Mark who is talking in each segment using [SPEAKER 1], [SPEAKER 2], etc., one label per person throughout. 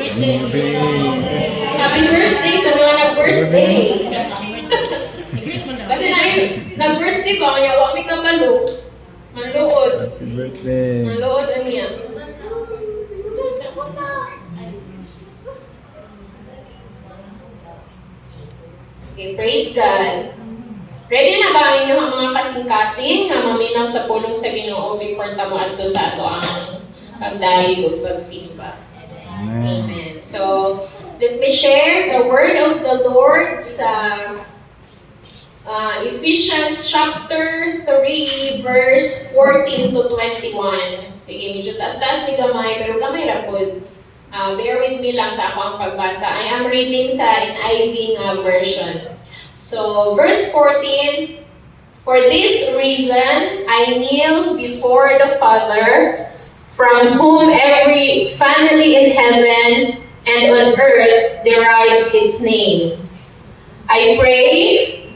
[SPEAKER 1] Happy birthday sa mga nag-birthday. Kasi nag-birthday ba, kaya wak may kabalo. Manluod.
[SPEAKER 2] Happy birthday.
[SPEAKER 1] Manluod ang niya. Okay, praise God. Ready na ba ang inyong mga kasing-kasing na maminaw sa pulong sa Ginoo before tamo adto sa ato ang pagdayeg ug pagsimba? Amen. So, let me share the word of the Lord sa Ephesians chapter 3 verse 14 to 21. Sige, medyo taas-taas ni gamay, pero gamay ra pod. Bear with me lang sa ako ang pagbasa. I am reading sa NIV version. So, verse 14, "For this reason I kneel before the Father, from whom every family in heaven and on earth derives its name. I pray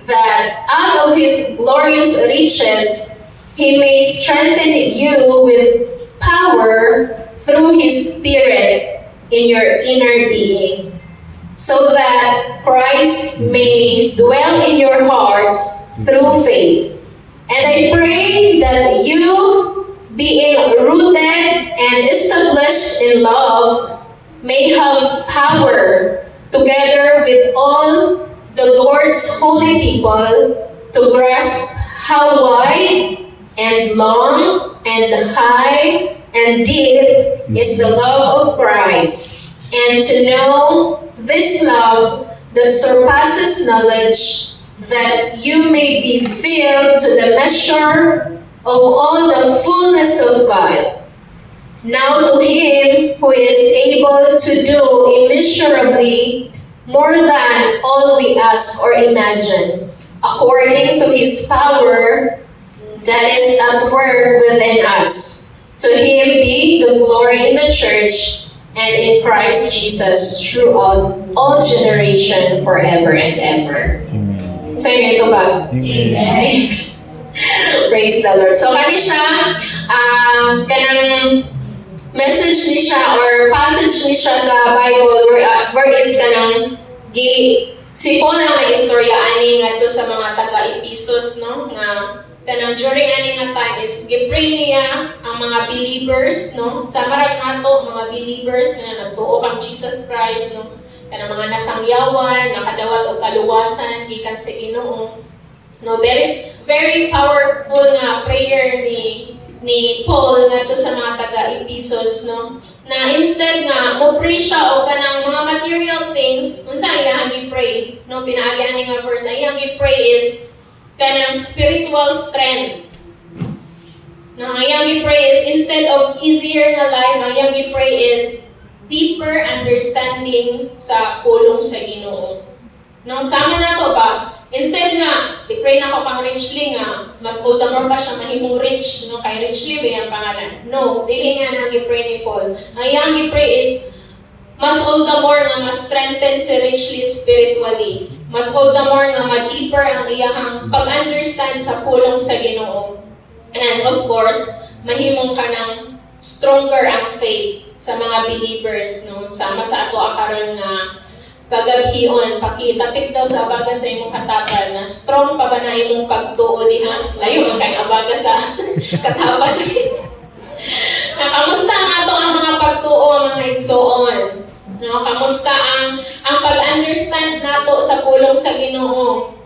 [SPEAKER 1] that out of His glorious riches He may strengthen you with power through His Spirit in your inner being, so that Christ may dwell in your hearts through faith. And I pray that you, being rooted and established in love, may have power, together with all the Lord's holy people, to grasp how wide and long and high and deep is the love of Christ, and to know this love that surpasses knowledge, that you may be filled to the measure of all the fullness of God. Now to Him who is able to do immeasurably more than all we ask or imagine, according to His power that is at work within us. To Him be the glory in the church and in Christ Jesus throughout all generation, forever and ever."
[SPEAKER 2] Amen.
[SPEAKER 1] So, yun ito ba?
[SPEAKER 2] Amen.
[SPEAKER 1] Praise the Lord. So, kani siya, kanang message ni siya or passage ni siya sa Bible where is kanang si Paul ang nag-istorya ani ngadto sa mga taga-Ephesus, no, na kanang during ani nga time is gipray niya ang mga believers, no, sa marag nato mga believers na nagtuo kang Jesus Christ, no, kanang mga nasangyawan, nakadawat og kaluwasan gikan sa Ginoo. No, very very powerful nga prayer ni Paul ngadto sa mga taga-Ephesus, no, na instead nga mo pray siya og kanang mga material things, unsa iyang gi-pray, no, pinaagi ani nga verse, iyang gi-pray is kanang spiritual strength. No, iyang gi-pray is instead of easier na life, iyang gi-pray is deeper understanding sa pulong sa Ginoo. No, sama na to ba? Instead nga, i-pray na ko kang richly nga, mas ultimate pa siya mahimong rich, no, kay richly ba yung pangalan? No, dili nga na i-pray ni Paul. Ang iyang i-pray is, mas ultimate nga mas strengthen si richly spiritually. Mas ultimate nga ma-deeper ang iyang pag-understand sa pulong sa Ginoo. And of course, mahimong ka ng stronger ang faith sa mga believers, no, sama sa ato akaron nga kagabhion, pakitapik daw sa abaga sa imong katapan na strong pa ba na imong pagtuo diha? Layo man kay abaga sa katapan. Na kamusta ang ato ang mga pagtuo, mga igsoon? No, kamusta ang pag-understand nato sa pulong sa Ginoo?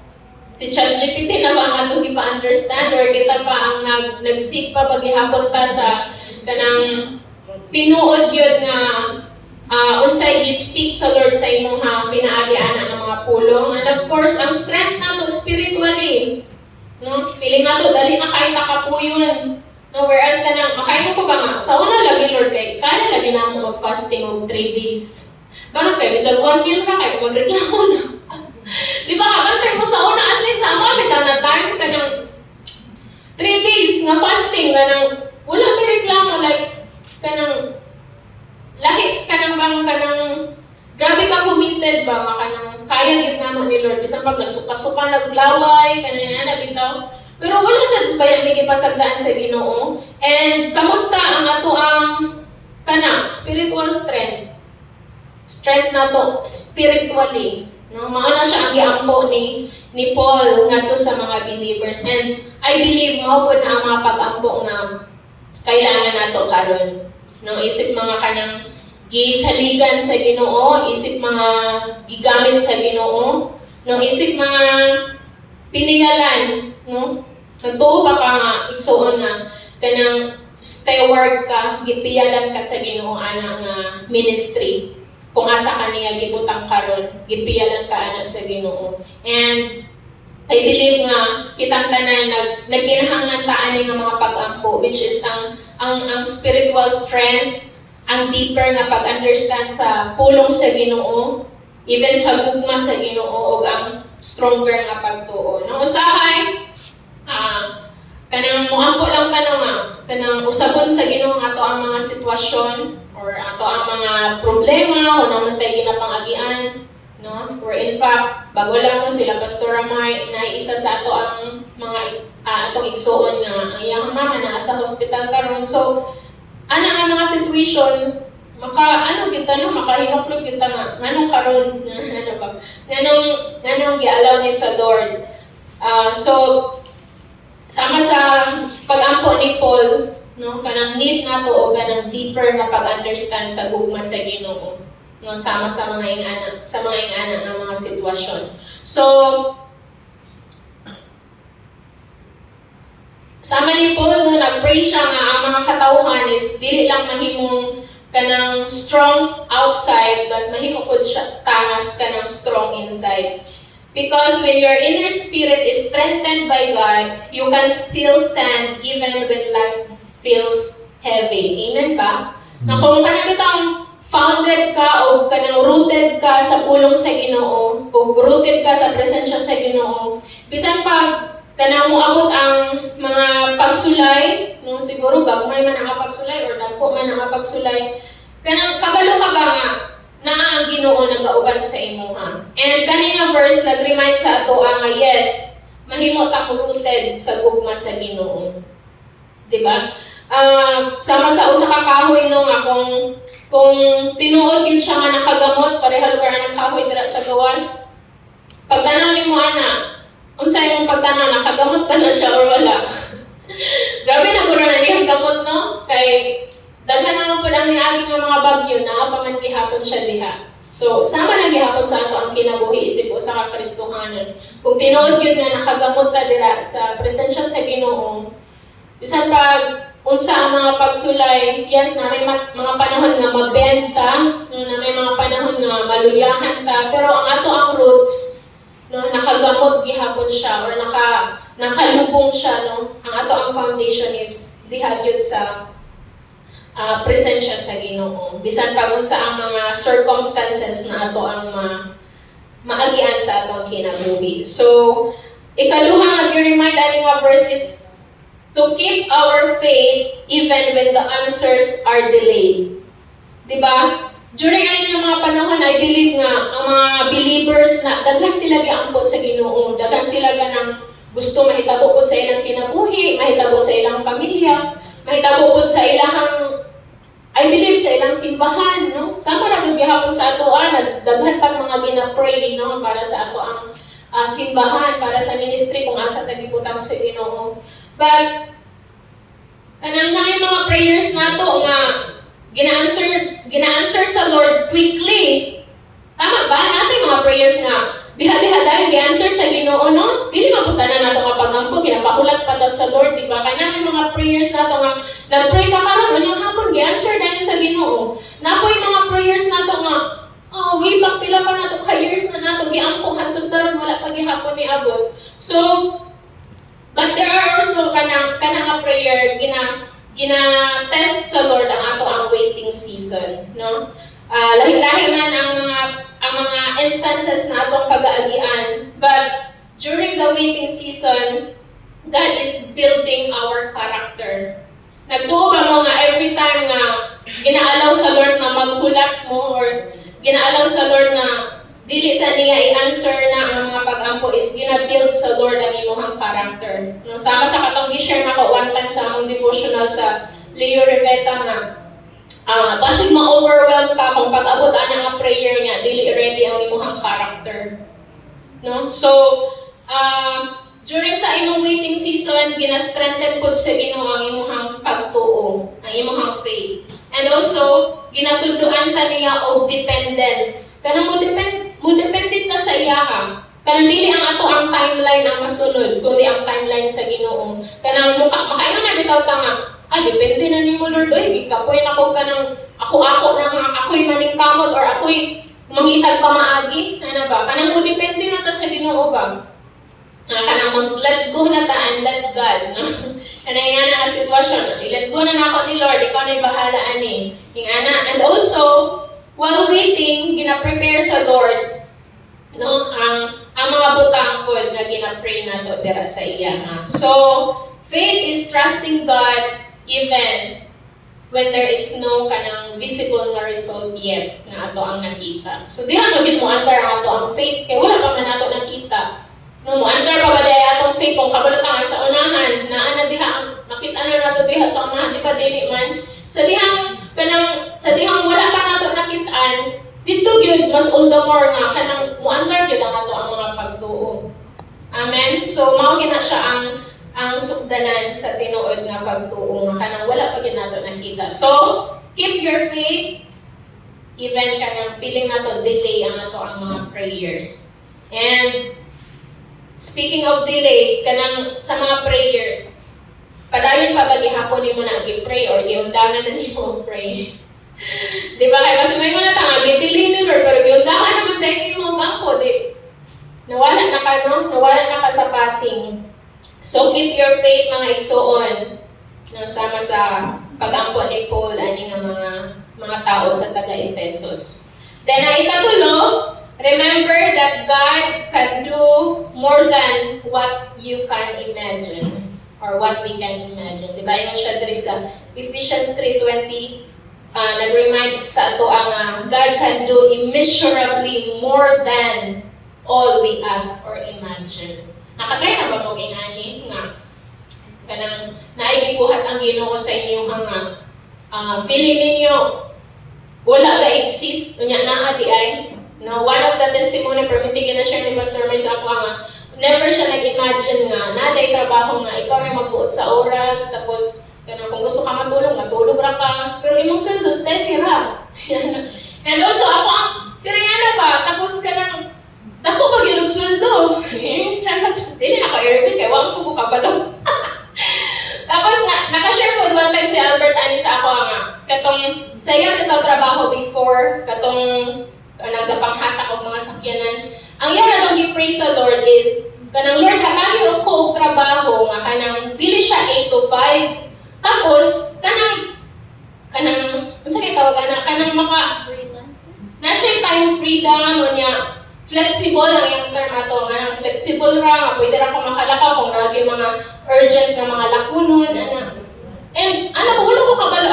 [SPEAKER 1] Si ChatGPT na ba ang ato gipa-understand or kita pa ang nag-seek pa paghihapon ta sa kanang tinuod gyud nga unsay i-speak sa Lord sa imong pinaagian ang mga pulong. And of course, ang strength nato spiritually, no? Piling nato dali na kay takapuyon. No, whereas kanang makayo ko ba nga sa una lagi Lord kay kaya lagi na mo mag-fasting og 3 days. Karon kay bisag 1 meal ra kay magreklamo na. Di ba kabantay mo sa una as in sa mga bitaw na time kanang 3 days nga fasting kanang wala may reklamo like kanang lahi kanang grabe ka committed ba kanang kaya gyud namo ni Lord bisan pag nagsuka-suka naglaway kanang ana bitaw pero wala sad bayang gipasagdaan sa Ginoo. And kamusta ang ato ang kanang spiritual strength? strength nato spiritually. No, mao na siya ang giampo ni Paul ngadto sa mga believers, and I believe mao pud na ang mga pag-ampo nga kailangan nato karon. No, isip mga kanang gisaligan sa Ginoo, isip mga gigamit sa Ginoo, no, isip mga piniyalan, no. Nagtuo pa ka nga igsuon nga kanang steward ka, gipiyalan ka sa Ginoo ana nga ministry. Kung asa ka niya gibutang karon, gipiyalan ka ana sa Ginoo. And I believe nga kitang tanan nagkinahanglan ta ani nga mga pag-ampo, which is ang spiritual strength, ang deeper nga pag-understand sa pulong sa Ginoo, even sa gugma sa Ginoo, ug ang stronger nga pagtuo. No, usahay kanang muampo lang tanong nga kanang usabon sa Ginoo ato ang mga sitwasyon or ato ang mga problema o naman tayo ginapangagian, no? Or in fact, bago lang mo sila Pastor Amay, naiisa sa ato ang mga atong igsuon nga ang iyang mama na sa hospital karon. So, ana nga mga situation makahinuklog kita nga nganong karon ano ba? Nganong gialaw ni sa Lord. So, sama sa pag-ampo ni Paul, no, kanang need nato o kanang deeper na pag-understand sa gugma sa Ginoo, no, sama sa mga ingana nga mga sitwasyon. So sama ni Paul, no, nag-pray siya nga ang mga katawhan is dili lang mahimong kanang strong outside, but mahimo pud siya tangas kanang strong inside. Because when your inner spirit is strengthened by God, you can still stand even when life feels heavy. Amen ba? Na kung kanang bitang founded ka o kanang rooted ka sa pulong sa Ginoo o rooted ka sa presensya sa Ginoo, bisan pag kanang moabot ang mga pagsulay, no, siguro gagmay man ang pagsulay or dagko man ang pagsulay, kanang kabalo ka ba nga na ang Ginoo nagauban sa imuha. And kanina verse nag-remind sa ato nga yes, mahimo ta rooted sa gugma sa Ginoo. Di ba? Sama sa usa ka kahoy no nga kung tinuod gyud siya nga nakagamot pareha lugar ng kahoy dira sa gawas. Pagtanaw nimo ana, unsay imong pagtanaw nakagamot pa na siya or wala? Grabe na guro na niyang gamot no kay daghan naman po ang niagi nga mga bagyo na paman gihapon siya diha. So, sama na gihapon sa ato ang kinabuhi isip o sa kakristohanan. Kung tinuod yun nga nakagamot ta dira sa presensya sa Ginoo, bisan pag unsa ang mga pagsulay, yes, na may mga panahon nga mabenta, no, na may mga panahon nga maluyahan ta, pero ang ato ang roots, no, nakagamot gihapon siya or nakalubong siya, no. Ang ato ang foundation is diha gyud sa presensya sa Ginoo. Bisan pag unsa ang mga circumstances na ato ang maagian sa atong kinabuhi. So, ikaduha nga gi-remind ani nga verse is to keep our faith even when the answers are delayed. Diba? During ani nga mga panahon, I believe nga ang mga believers na daghan sila giampo sa Ginoo, daghan sila ganang gusto mahitabo pud sa ilang kinabuhi, mahitabo sa ilang pamilya, mahitabo pud sa ilahang I believe sa ilang simbahan, no? Sama ra gyud gihapon sa ato nagdaghan tag mga gina-pray, no, para sa ato ang simbahan, para sa ministry kung asa tagibutang sa Ginoo. But kanang na yung mga prayers nato nga gina-answer sa Lord quickly. Tama ba? Nato yung mga prayers nga diha-diha dahil gi-answer sa Ginoo, no? Dili maputanan nato nga pagampo, ginapakulat pa ta sa Lord, di ba? Kaya may mga prayers nato nga nag-pray ka karon unyang hapon gi-answer dahil sa Ginoo. Napoy mga prayers nato nga way back pila pa nato ka years na nato giampo hangtod karon wala pa gihapon ni abot. So, but there are also kanang ka prayer gina-test sa Lord ang ato ang waiting season, no? Lahi-lahi man ang mga instances na atong pag-aagian, but during the waiting season, God is building our character. Nagtuo ba mo nga every time nga ginaalaw sa Lord na maghulat mo or ginaalaw sa Lord na dili sa niya i-answer na ang mga pag-ampo is gina-build sa Lord ang imuhang character. No, sama sa katong gi-share nako one time sa among devotional sa Leo Riveta nga basig ma-overwhelm ka kung pag-abot ang prayer niya, dili ready ang imuhang character. No? So, during sa imong waiting season, gina-strengthen po sa Ginoo ang imuhang pagtuo, ang imuhang faith. And also, ginatudloan ta niya og dependence. Kanang mo dependent na sa iya ha. Kanang dili ang ato ang timeline ang masunod, kundi ang timeline sa Ginoo. Kanang makaingon na bitaw ta nga, depende na nimo Lord, oy, kapoy na ko kanang ako na nga, ako'y maningkamot or ako'y mangitag pamaagi, ano ba? Kanang mo depende na ta sa Ginoo ba? Kanang mag-let go na ta and let God, no? Kanang nga na sitwasyon, i-let go na ako ni Lord, ikaw na'y bahala ani. Yung ana. And also, while waiting, gina-prepare sa Lord, no, ang mga butang po na gina-pray na to dira sa iya. Ha? So, faith is trusting God even when there is no kanang visible na result yet na ato ang nakita. So, di na maging mo andar ang ato ang faith, kaya wala pa man ato nakita. No, mo andar pa ba dahil atong faith kung kabalutang sa unahan, na diha ang nakita na nato diha sa unahan, di pa dili man. Sa dihang wala pa nato nakitaan, dito gyud mas all the more nga kanang mo andar gyud ang ato ang mga pagtuo. Amen. So mao gina siya ang sukdanan sa tinuod nga pagtuo nga kanang wala pa gyud nato nakita. So keep your faith even kanang feeling nato delay ang ato ang mga prayers. And speaking of delay, kanang sa mga prayers, padayon pa ba gihapon nimo na gi-pray or giundangan na nimo pray? Di ba kay mas may na tanga gi-delay ni Lord pero giundangan naman dahil nimo gampo di. Nawala na ka sa passing. So keep your faith mga igsoon na sama sa pag-ampo ni Paul ani nga mga tao sa taga-Efesos. Then ang ikatulo, remember that God can do more than what you can imagine or what we can imagine. Diba yung siya diri sa Ephesians 3:20, nag-remind sa ato ang God can do immeasurably more than all we ask or imagine. Nakatry na ba mo ginani nga kanang naigibuhat ang Ginoo sa inyo nga feeling ninyo wala ga exist unya naa di ay. No, one of the testimony permitting na share ni Pastor May sa ako nga never siya nag-imagine nga naday trabaho nga ikaw rin magbuot sa oras tapos kung gusto ka matulog ra ka pero imong sweldo steady ra. And also ako kinaya ba tapos ka nang dako ba gyud og sweldo. Dili na ko airbill kay wa ko kabalo. Tapos naka-share po one time si Albert ani sa ako nga katong sayo nito trabaho before katong nagapanghatak og mga sakyanan. Ang iya na lang gi-pray sa Lord is kanang Lord hatagi og ko og trabaho nga kanang dili siya 8 to 5. Tapos kanang unsa kay tawagan kanang maka freelance. Na siya time freedom unya flexible ang yung term ato nga flexible ra nga pwede ra ko makalakaw kung naagi mga urgent nga mga lakunon ana. And wala ko kabalo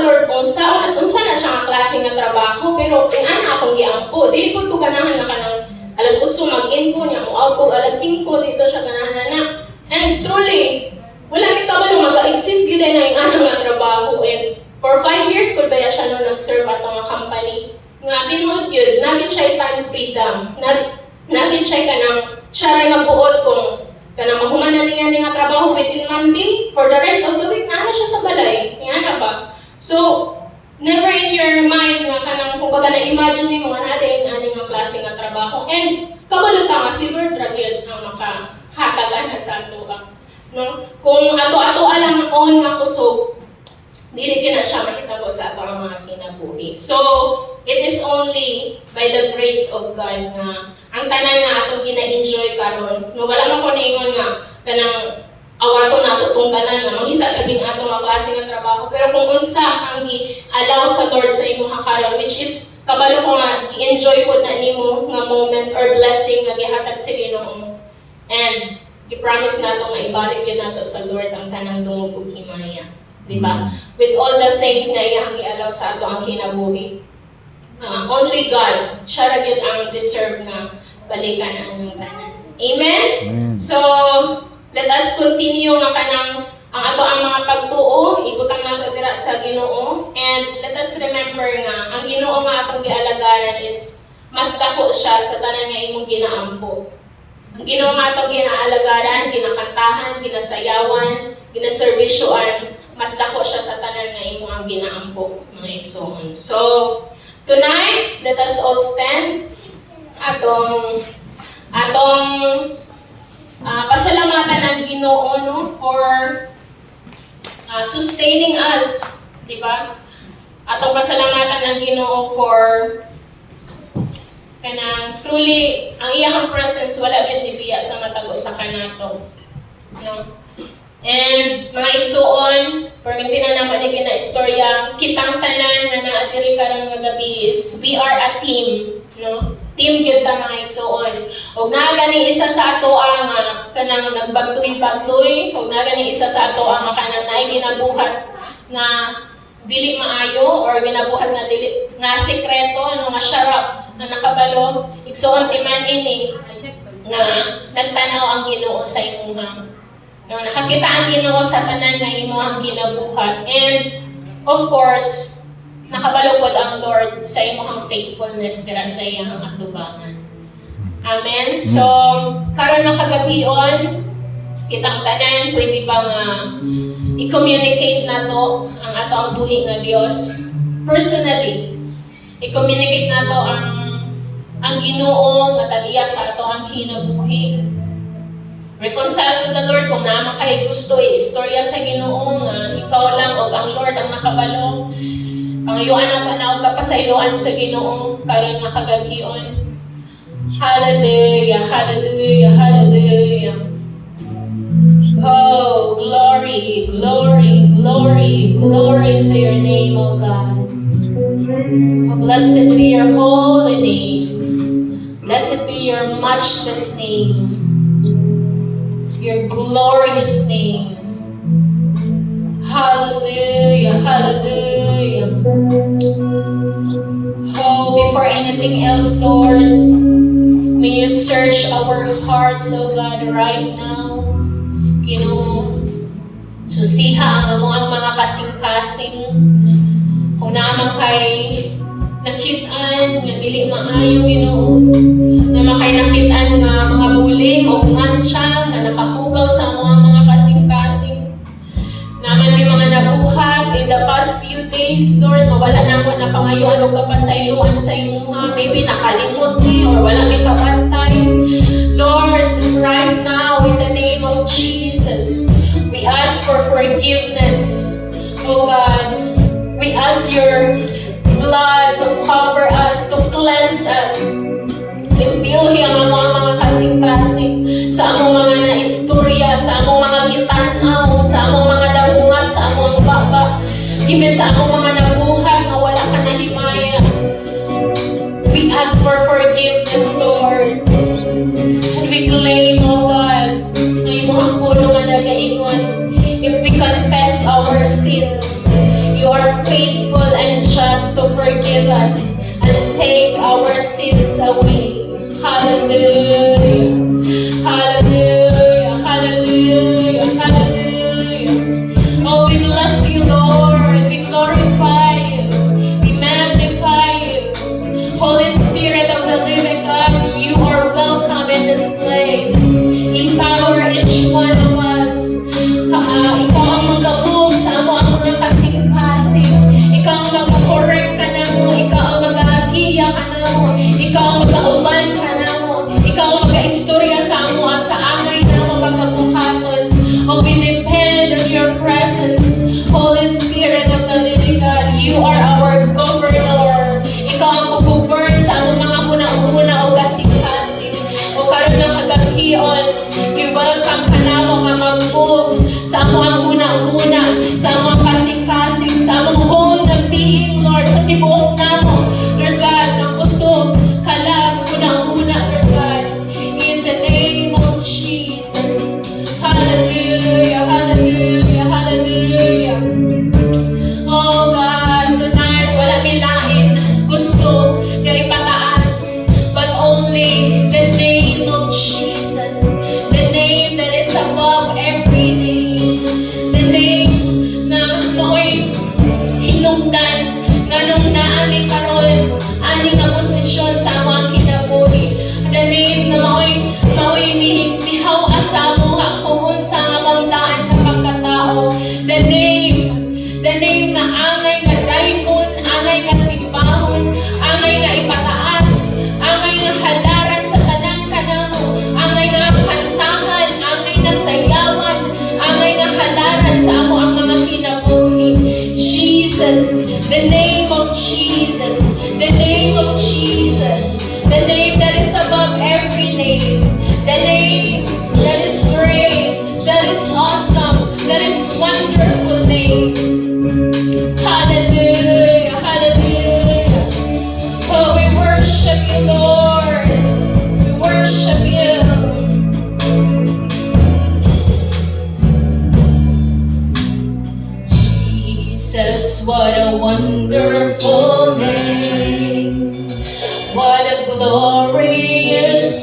[SPEAKER 1] Lord unsa na siya nga klase nga trabaho pero kung akong giampo dili ko ganahan na kanang alas 8 mag-in ko niya mo out ko alas 5 dito siya ganahan na. And truly wala mi kabalo mag-exist gyud na yung nga trabaho and for 5 years ko baya siya nag-serve ato nga company nga tinuod yun, nagit siya time freedom, nagit siya kanang siya rin magbuot kung kanang mahuman na niya nga trabaho within Monday, for the rest of the week, na siya sa balay, nga ba? So, never in your mind nga kanang kung baga na-imagine mo nga natin yung nga klase nga trabaho. And, kabaluta nga, si Lord Dragyod ang makahatagan sa ato. No? Kung ato-ato alam on nga kusog, dili na siya mahitabo sa ato ang mga kinabuhi. So, it is only by the grace of God nga ang tanan nga atong gina-enjoy karon. No wala man ko niingon nga kanang awato nato tong tanan nga manghita kabing atong nga klase nga trabaho. Pero kung unsa ang gi-allow sa Lord sa imong karon which is kabalo ko nga gi-enjoy pod na nimo nga moment or blessing nga gihatag sa Ginoo. And gi-promise nato nga ibalik gyud nato sa Lord ang tanang dungog ug himaya. Diba? With all the things na iyang i-allow sa ato ang kinabuhi. Only God, siya ra gyud ang deserve na balikan ang tanan. Amen?
[SPEAKER 2] Amen.
[SPEAKER 1] So, let us continue nga kanang ang ato ang mga pagtuo, ibutang nato dira sa Ginoo. And let us remember nga, ang Ginoo nga atong gialagaran is mas dako siya sa tanan nga imong ginaampo. Ang Ginoo nga atong ginaalagaran, ginakantahan, ginasayawan, ginaservisyoan, mas dako siya sa tanan nga imong ang ginaampo, mga igsoon. So, tonight, let us all stand. Atong pasalamatan ang Ginoo no, for sustaining us, di ba? Atong pasalamatan ang Ginoo for kanang truly ang iyang presence wala gyud nibiya sa matag usa kanato. No? And mga igsuon, perminti na naman ni gina istorya, kitang tanan nga naa diri karon nga gabi is we are a team, no? Team gyud ta mga igsuon. Ug naa gani isa sa ato ang kanang nagbagtoy-bagtoy, ug naa gani isa sa ato ang kanang naay ginabuhat nga dili maayo or ginabuhat nga dili nga sekreto ano nga syarap na nakabalo igsuon timan ini nga nagtanaw ang Ginoo sa imong no, nakakita ang Ginoo sa tanan nga imo ang ginabuhat. And of course, nakabalo pod ang Lord sa imong faithfulness dira sa iyang atubangan. Amen. So, karon na kagabion, kitang tanan pwede ba nga i-communicate nato ang ato ang buhi nga Dios personally. I-communicate nato ang Ginoo nga tag-iya sa ato ang kinabuhi. Reconcile to the Lord kung naman kayo gusto i-istorya sa Ginoo nga ikaw lang o ang Lord ang nakabalo. Pangayuan ang tanaw ka pa sa iluan sa Ginoo karon nga kagabion. Hallelujah, hallelujah, hallelujah. Oh, glory, glory, glory, glory to your name, O God. Oh, blessed be your holy name. Blessed be your matchless name. Your glorious name. Hallelujah, hallelujah. Oh, before anything else, Lord, may you search our hearts, oh God, right now. Susiha ang among mga kasing-kasing. Kung naman kay nakitaan nga dili maayo, Ginoo. Naman kay nakitaan nga mga buling o mancha na nakahugaw sa mga kasing-kasing. Naman may mga nabuhat in the past few days, Lord, na wala na mo na pangayuan o kapasayloan sa imuha. Maybe nakalimot ni or wala may kabantay. Lord, right now, in the name of Jesus, we ask for forgiveness. Oh God, we ask your blood to cover us, to cleanse us. Limpiyuhin ang mga kasing-kasing sa among mga naistorya, sa among mga gitanaw, sa among mga dabungat, sa among baba, even sa among mga nabuhat na wala ka na himaya. We ask for forgiveness, Lord. And we claim, oh God, na imong puno nga nagaingon. If we confess our sins, you are faithful and just to forgive us and take our sins away. Hallelujah. Hallelujah. Hallelujah. Hallelujah. Oh, we bless you, Lord. We glorify you. We magnify you. Holy Spirit of the living God, you are welcome in this place. Empower each one of us. Ikaw ang mag-move sa among mga kasing-kasing. Ikaw ang mag-correct ka na mo. Ikaw ang mag-agiya ka na mo. Ikaw ang mag-auban ka na mo. Ikaw ang mag-istorya sa amo sa angay na mo pagkabuhaton. Oh, we depend on your presence. Holy Spirit of the living God, you are our governor. Ikaw ang mag-govern sa among mga una-una o kasing-kasing. O karon na kagabion, we welcome ka na mo nga mag-move sa among una-una, sa among kasing-kasing, sa among whole na being, Lord, sa tibuok na mo. Lord God, ng kusog, kalag,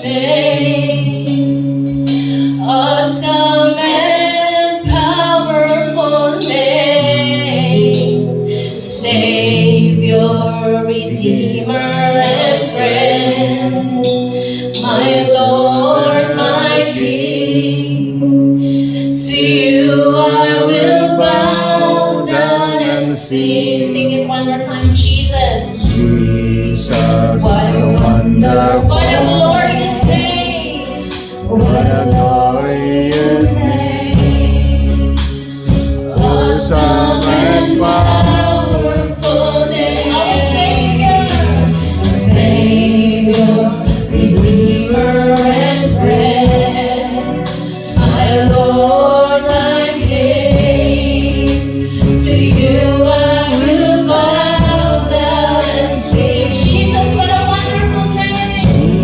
[SPEAKER 1] name, awesome and powerful name, Savior, Redeemer, and friend, my Lord, my King. To you I will bow down and sing. Sing it one more time, Jesus.
[SPEAKER 2] Jesus,
[SPEAKER 1] What a
[SPEAKER 2] wonderful,
[SPEAKER 1] What a glorious name!
[SPEAKER 2] what a glorious name.
[SPEAKER 1] Awesome and powerful name. Our Savior, Savior, Redeemer and friend, my Lord, my King. To you I will bow down and sing. Jesus, what a wonderful name!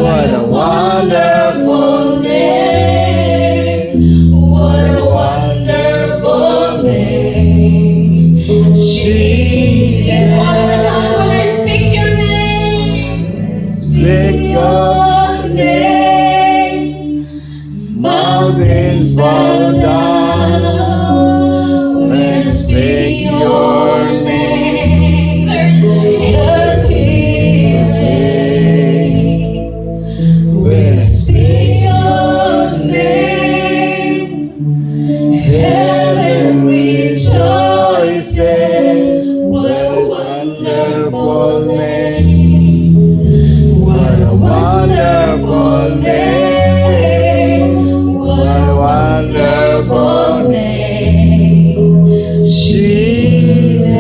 [SPEAKER 2] What a wonderful name. What a wonderful name. Jesus.
[SPEAKER 1] One more time when I speak your name.
[SPEAKER 2] Speak your name. Mountains bow down. When I speak your name. There's healing. When I speak your name, heaven rejoices. What a wonderful name. What a wonderful name. What a wonderful name. Jesus.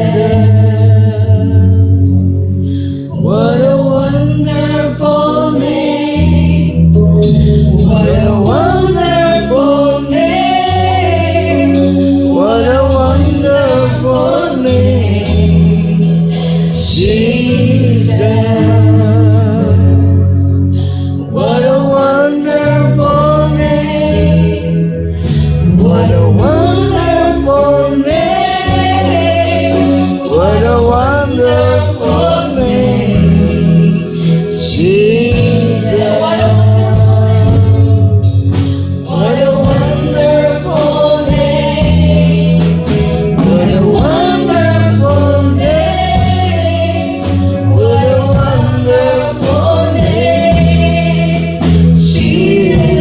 [SPEAKER 2] What a wonderful name. What a wonderful name. What a wonderful name. Jesus. What a wonderful name. What a wonderful name. What a wonderful name. Jesus. What a wonderful name. What a wonderful name. What a wonderful name. Jesus.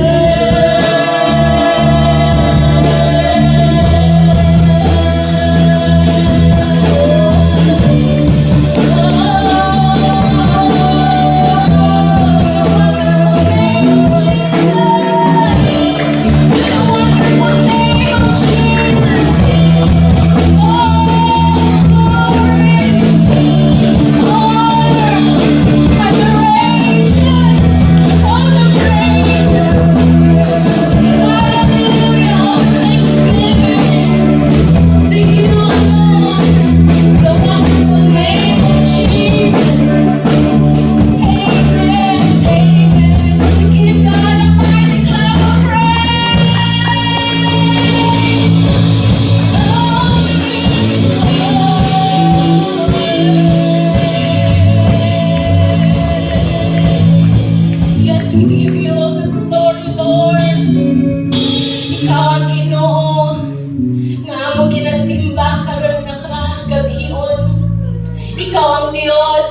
[SPEAKER 2] Yes, we give you all the glory, Lord. Ikaw ang Ginoo nga amo ginasimba karon nga kagabhion. Ikaw ang Dios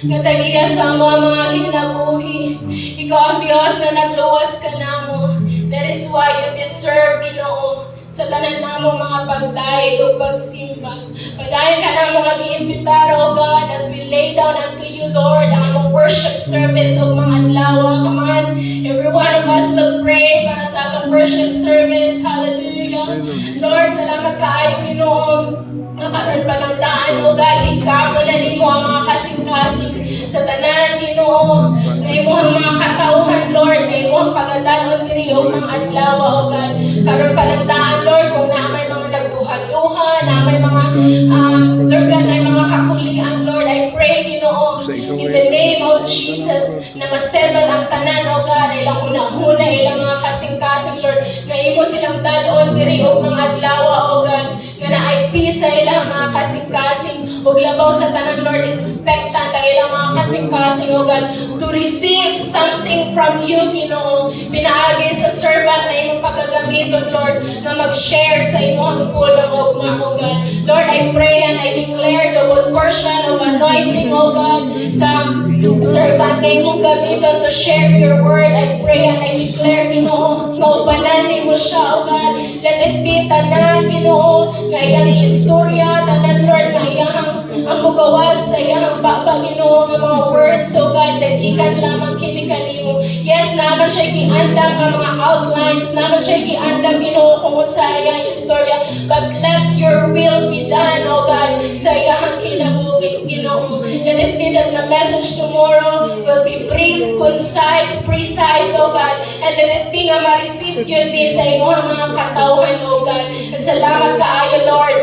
[SPEAKER 2] nga tagiya sa mga kinabuhi. Ikaw ang Dios na nagluwas ka namo. That is why you deserve, Ginoo, sa tanan namo mga pagdayeg o pagsimba. Padayon ka namo nga giimbitar, O God, as we lay down unto you, Lord, ang among worship service o mga adlaw. Come on, every one of us will pray para sa atong worship service. Hallelujah. Lord, salamat kaayo, Ginoo. Makaroon pa ng daan, O God, higamo na nimo ang mga kasing-kasing sa tanan, Ginoo. Na imo ang mga katauhan, Lord, na imo ang pagadalon diri o mga adlaw, O God. Karoon pa ng daan, Lord, kung naamay mga nagduha-duha, naamay mga, Lord God, na mga kakulian, Lord, I pray, Ginoo, in the name of Jesus, na masettle ang tanan, O God, ilang una-una, ilang mga kasing-kasing, Lord, na imo silang dalon diri o mga adlaw, O God, nga na ay peace sa ilang mga kasing-kasing, ug labaw sa tanan, Lord, expectant ang ilang mga kasing-kasing, O God, to receive something from you, Ginoo. Pinaagi sa servant na imong pagagamiton, Lord, na mag-share sa imong pulong, O God. Lord, I pray and I declare the good portion of anointing, O God, sa servant na imong gamiton to share your word. I pray and I declare, Ginoo, nga ubanan mo siya, O God. Let it be tanan, Ginoo, nga iyang istorya, tanan, Lord, nga iyang ang mugawas sa iyang baba, Ginoo, nga mga words, O God, nagkikan lamang kini kanimo. Yes, naman siya giandam nga mga outlines, naman siya giandam, Ginoo, kung sa iyang istorya, but let your will be done, O God, sa iyang kinabuhi, Ginoo. Let it be that the message tomorrow will be brief, concise, precise, O God, and let it be nga ma-receive yun ni sa imong mga katawhan, O God. At salamat kaayo, Lord,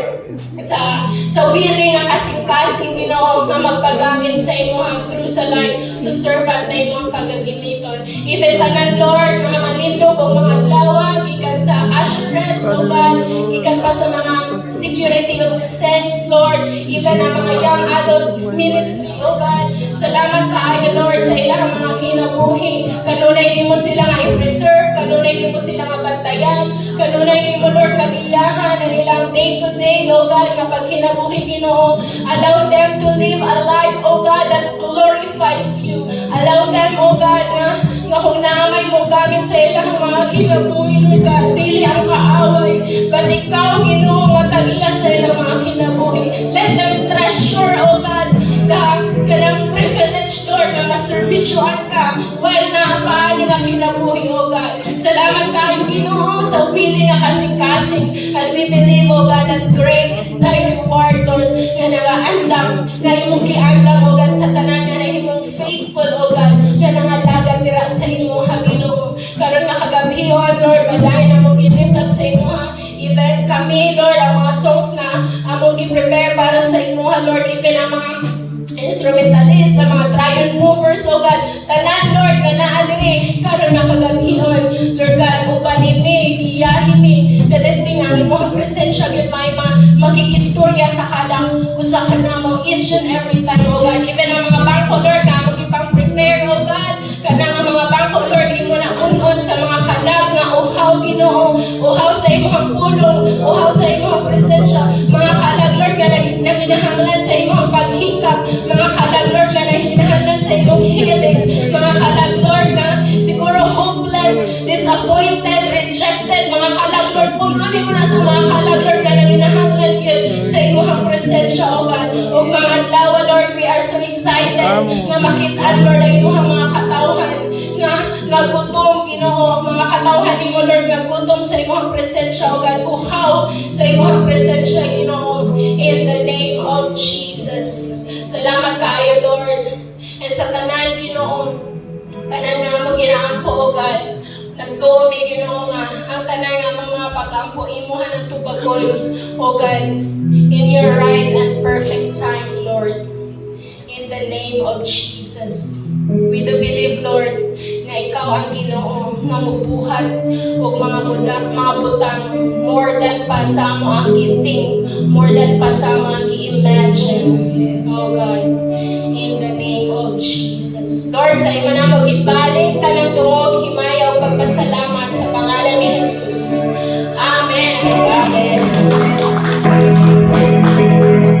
[SPEAKER 2] sa willing nga kasing-kasing, Ginoo, nga magpagamit sa imong through sa life, sa servant na imong pagagimiton. God. Even tanan, Lord, mga manindog o mga adlaw, gikan sa assurance, O God, gikan pa sa mga security of the saints, Lord, even ang mga young adult ministry, O God. Salamat kaayo, Lord, sa ilang mga kinabuhi. Kanunay nimo sila nga i-preserve, kanunay nimo sila nga bantayan, kanunay nimo, Lord, kagiyahan ang ilang day-to-day, O God, nga pagkinabuhi, Ginoo. Allow them to live a life, O God, that glorifies you. Allow them, O God, nga kung naamay mo gamit sa ilang mga kinabuhi, Lord God, dili ang kaaway, but ikaw, Ginoo, nga tagiya sa ilang mga kinabuhi. Let them treasure, O God, na kanang privilege, Lord, na maservisyoan ka while naapaan nga kinabuhi, O God. Salamat kayo, Ginoo, sa willing nga kasing-kasing. And we believe, O God, that great is thy reward, Lord, nga nagaandam, nga imong giandam, O God, sa tanan nga na imong faithful, O God, nga nangalagan nila sa imo, ha, Ginoo. Karon nga kagabihon, Lord, baday na mong gi-lift up sa imo, ha. Even kami, Lord, ang mga songs na among gi-prepare para sa imo, ha, Lord, even ang mga instrumentalist, ang mga trial movers, O God, tanan, Lord, nga naa diri karon nga kagabihon, Lord God, ubanin mi, giyahin mi, let it be nga imong presensya gyud may makikistorya sa kada usa ka namo each and every time, O God. Even ang mga bangko, Lord, nga mo gipang-prepare, O God, kanang ang mga bangko, Lord, imo na unon sa mga kalag nga uhaw, Ginoo, uhaw sa imong pulong, uhaw sa imong presensya, mga kalag, Lord, nga nanginahanglan sa imong paghikap, mga kalag, Lord, na hinahanglan sa imong healing, mga kalag, Lord, na siguro hopeless, disappointed, rejected, mga kalag, Lord, pununin mo na sa mga kalag, Lord, na nanginahanglan yun sa imong presensya, O God. O mga adlaw, Lord, we are so excited nga makitaan, Lord, ang imong mga katawhan nga gutom, Ginoo, mga katawhan nimo, Lord, nga gutom sa imong presensya, O God, uhaw sa imong presensya, Ginoo, in the name of Jesus. Salamat kaayo, Lord. And sa tanan, Ginoo, tanan nga mo ginaampo, O God. Nagtuomi, Ginoo, nga ang tanan nga mga pag-ampo imuhan ng tubagon, O God, in your right and perfect time, Lord. In the name of Jesus. We do believe, Lord, nga ikaw ang Ginoo nga mubuhat og mga butang more than pa sa mo ang gi-think, more than pa sa mo ang gi-imagine, oh God, in the name of Jesus. Lord, sa imo na mo gibalin tanang